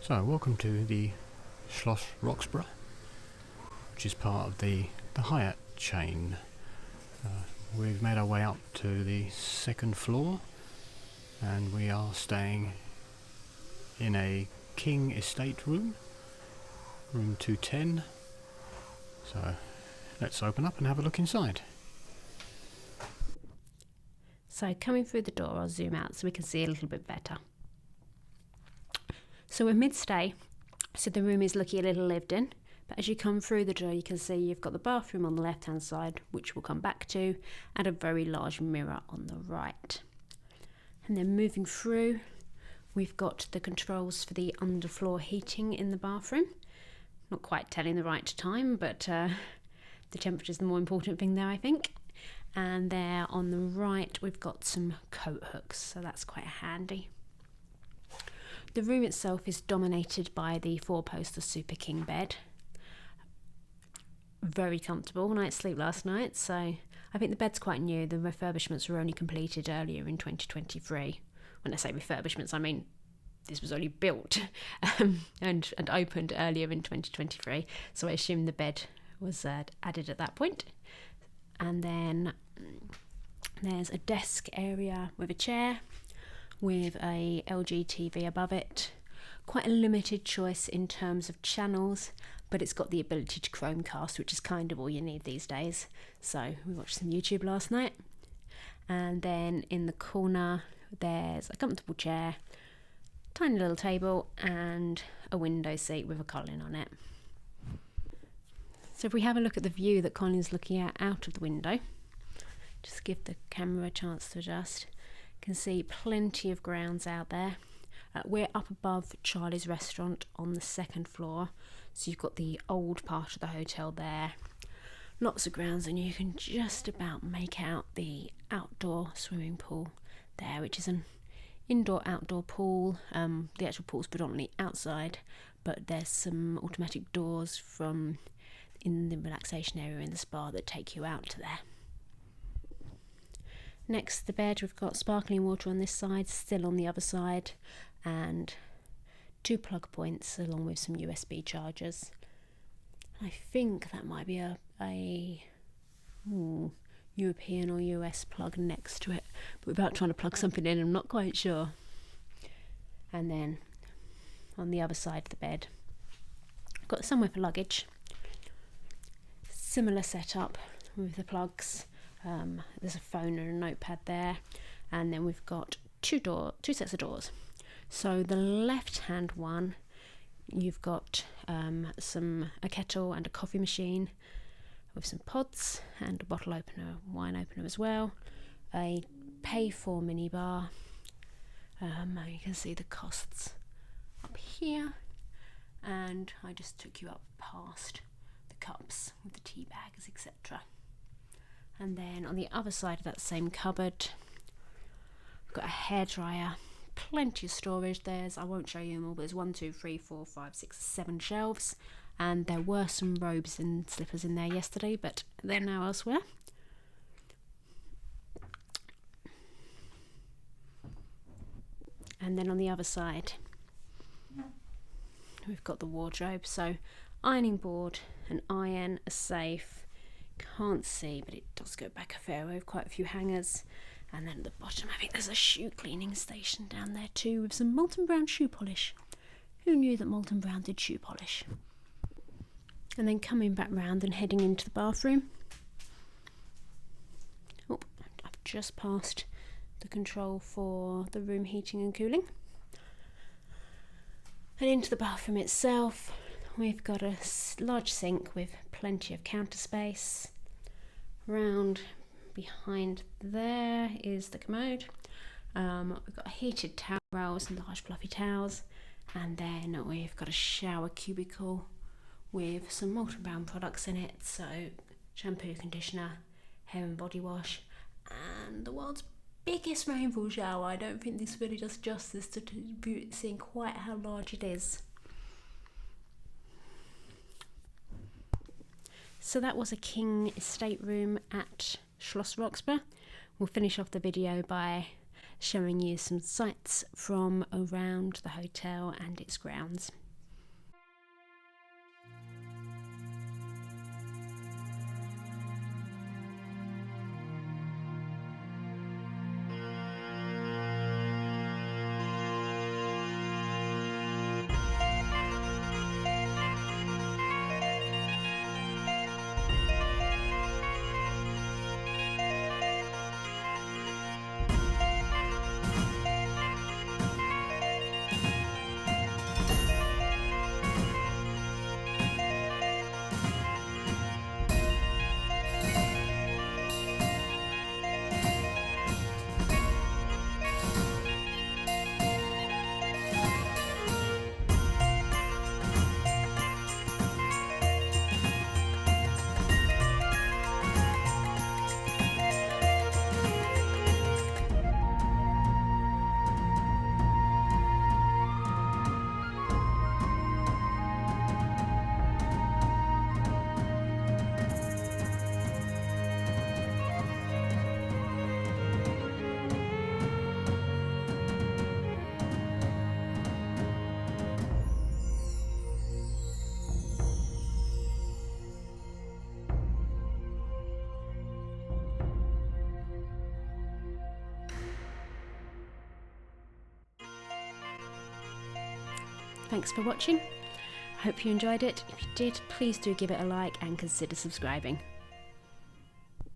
So, welcome to the SCHLOSS Roxburghe, which is part of the Hyatt chain. We've made our way up to the second floor and we are staying in a king estate room, room 210. So let's open up and have a look inside. So coming through the door, I'll zoom out so we can see a little bit better. So we're mid-stay, so the room is looking a little lived in, but as you come through the door you can see you've got the bathroom on the left hand side, which we'll come back to, and a very large mirror on the right. And then moving through, we've got the controls for the underfloor heating in the bathroom. Not quite telling the right time, but the temperature is the more important thing there, I think. And there on the right we've got some coat hooks, so that's quite handy. The room itself is dominated by the 4-poster Super King bed. Very comfortable night's sleep last night, so I think the bed's quite new. The refurbishments were only completed earlier in 2023. When I say refurbishments, I mean this was only built and opened earlier in 2023, so I assume the bed was added at that point. And then there's a desk area with a chair, with a LG TV above it. Quite a limited choice in terms of channels, but it's got the ability to Chromecast, which is kind of all you need these days. So we watched some YouTube last night. And then in the corner there's a comfortable chair, tiny little table, and a window seat with a Colin on it. So if we have a look at the view that Colin's looking at out of the window, just give the camera a chance to adjust. You can see plenty of grounds out there. We're up above Charlie's restaurant on the second floor, so you've got the old part of the hotel there. Lots of grounds, and you can just about make out the outdoor swimming pool there, which is an indoor-outdoor pool. The actual pool's predominantly outside, but there's some automatic doors from in the relaxation area in the spa that take you out to there. Next to the bed we've got sparkling water on this side, still on the other side, and 2 plug points along with some USB chargers. I think that might be a European or US plug next to it, but without trying to plug something in, I'm not quite sure. And then on the other side of the bed I've got somewhere for luggage. Similar setup with the plugs. There's a phone and a notepad there, and then we've got two sets of doors. So the left hand one, you've got a kettle and a coffee machine with some pods and a bottle opener, wine opener as well, a pay for mini bar. You can see the costs up here, and I just took you up past the cups with the tea bags, etc. And then on the other side of that same cupboard, we've got a hairdryer, plenty of storage. I won't show you them all, but there's 1, 2, 3, 4, 5, 6, 7 shelves. And there were some robes and slippers in there yesterday, but they're now elsewhere. And then on the other side, we've got the wardrobe. So ironing board, an iron, a safe. Can't see, but it does go back a fair way with quite a few hangers. And then at the bottom I think there's a shoe cleaning station down there too, with some Molton Brown shoe polish. Who knew that Molton Brown did shoe polish? And then coming back round and heading into the bathroom. Oh, I've just passed the control for the room heating and cooling. And into the bathroom itself, we've got a large sink with plenty of counter space. Round behind there is the commode. We've got heated towel rolls and large fluffy towels, and then we've got a shower cubicle with some Molton Brown products in it, so shampoo, conditioner, hair and body wash, and the world's biggest rainfall shower. I don't think this really does justice to seeing quite how large it is. So that was a king estate room at SCHLOSS Roxburghe. We'll finish off the video by showing you some sights from around the hotel and its grounds. Thanks for watching. I hope you enjoyed it. If you did, please do give it a like and consider subscribing.